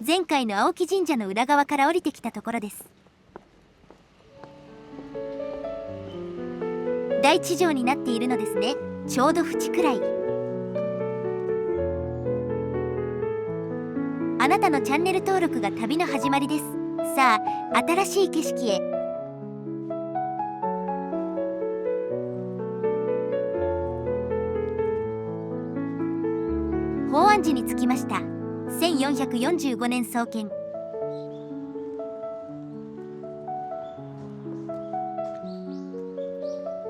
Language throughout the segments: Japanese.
前回の青木神社の裏側から降りてきたところです。大地上になっているのですね。ちょうど縁くらい。あなたのチャンネル登録が旅の始まりです。さあ、新しい景色へ。法安寺に着きました。1445年創建。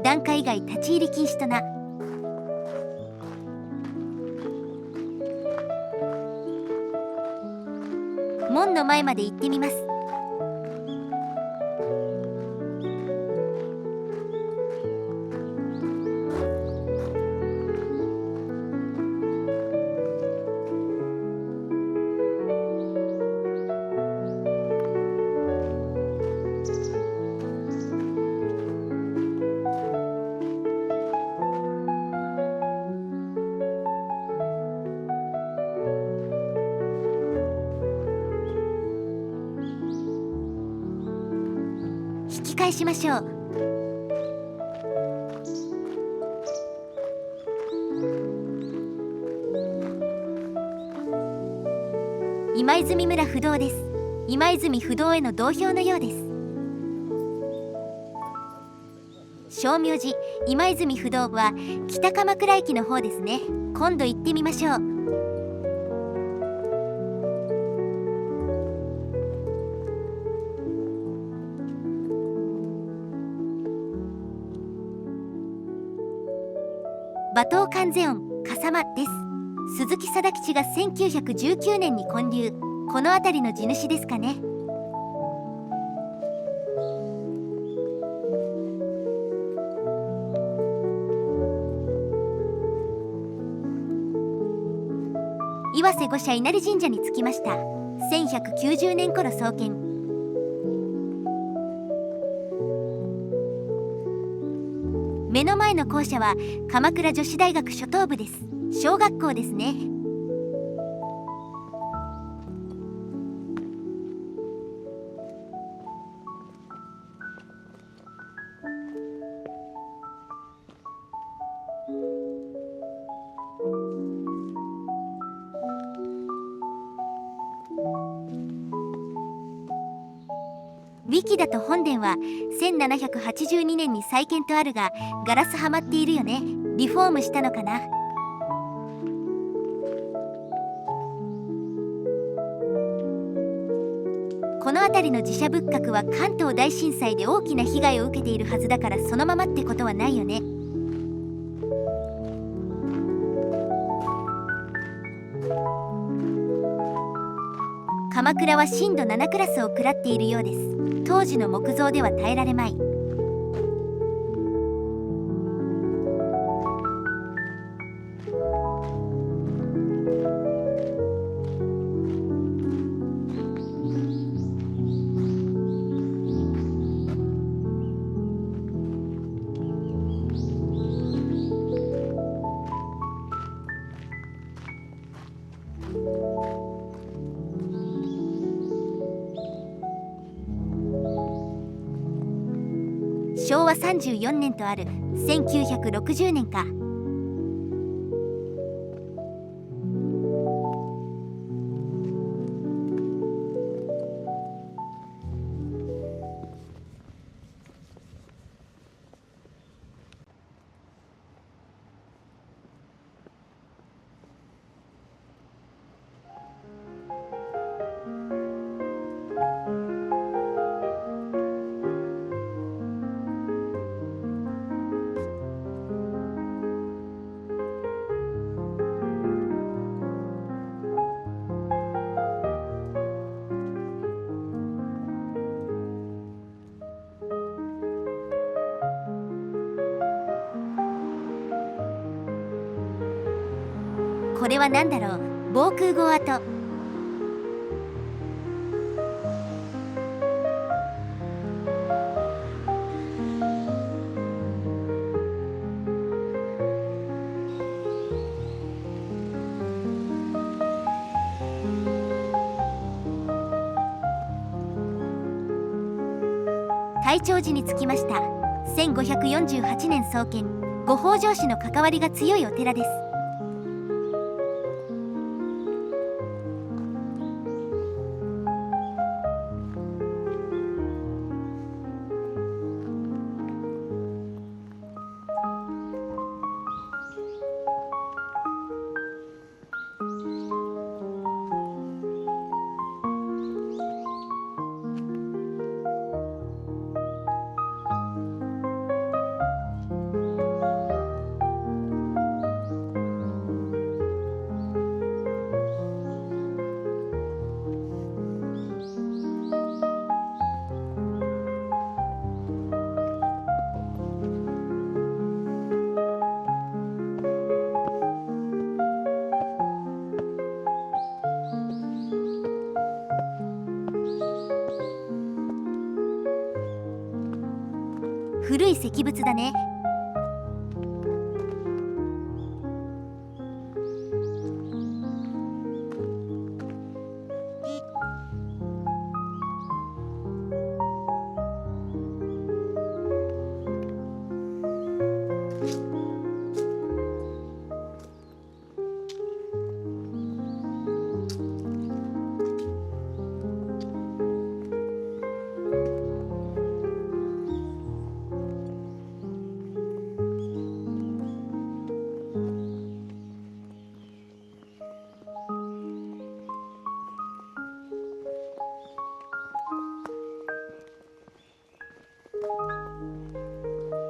檀家以外立ち入り禁止とな。門の前まで行ってみます。引き返しましょう。今泉村不動です。今泉不動への同票のようです。称名寺今泉不動は北鎌倉駅の方ですね。今度行ってみましょう。馬頭観世音笠間です。鈴木貞吉が1919年に建立。この辺りの地主ですかね。岩瀬御社稲荷神社に着きました。1190年頃創建。目の前の校舎は鎌倉女子大学初等部です。小学校ですね。ウィキだと本殿は1782年に再建とあるが、ガラスはまっているよね。リフォームしたのかな。この辺りの寺社仏閣は関東大震災で大きな被害を受けているはずだから、そのままってことはないよね。鎌倉は震度7クラスを食らっているようです。当時の木造では耐えられまい。昭和34年とある。1960年か。これは何だろう。防空壕跡。会長寺に着きました。1548年創建、ご北条氏の関わりが強いお寺です。古い石仏だね。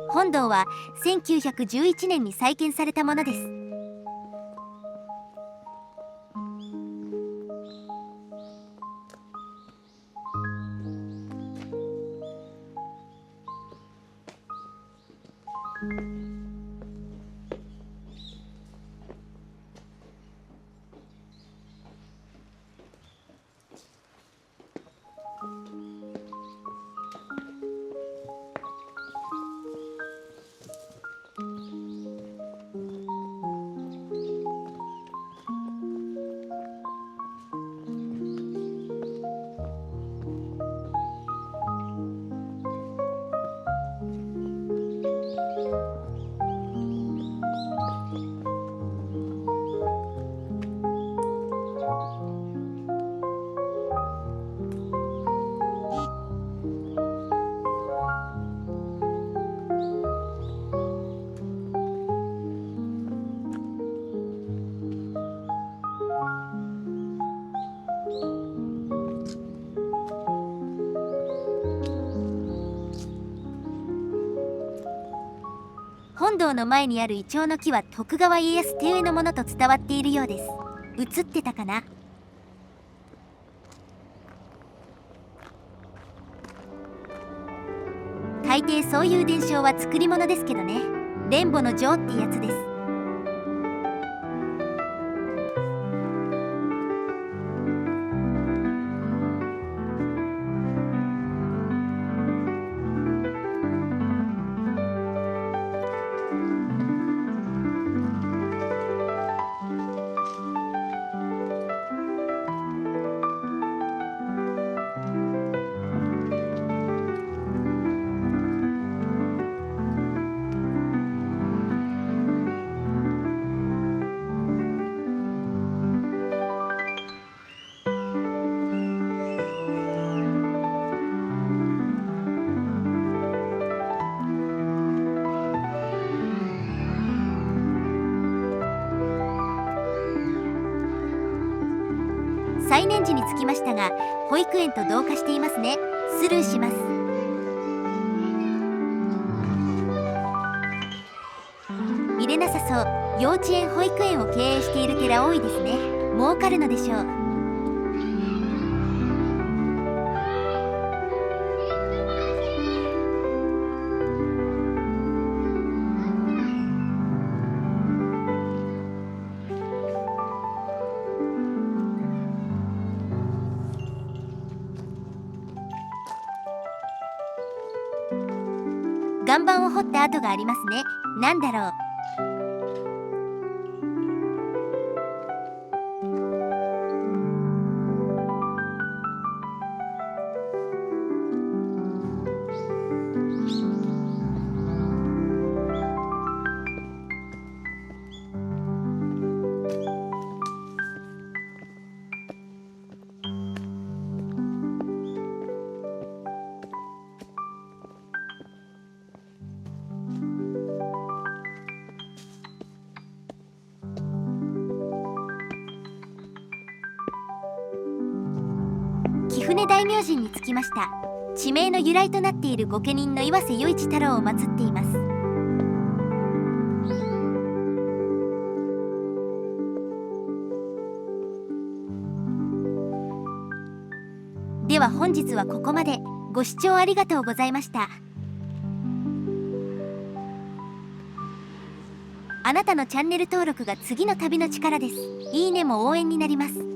本堂は1911年に再建されたものです。本堂の前にあるイチョウの木は徳川家康手植えのものと伝わっているようです。映ってたかな。大抵そういう伝承は作り物ですけどね。レンボの女王ってやつです。最年次につきましたが、保育園と同化していますね。スルーします。見れなさそう。幼稚園保育園を経営している寺多いですね。儲かるのでしょう。岩盤を掘った跡がありますね。なんだろう。貴船大明神に着きました。地名の由来となっている御家人の岩瀬与一太郎を祀っています。では本日はここまで。ご視聴ありがとうございました。あなたのチャンネル登録が次の旅の力です。いいねも応援になります。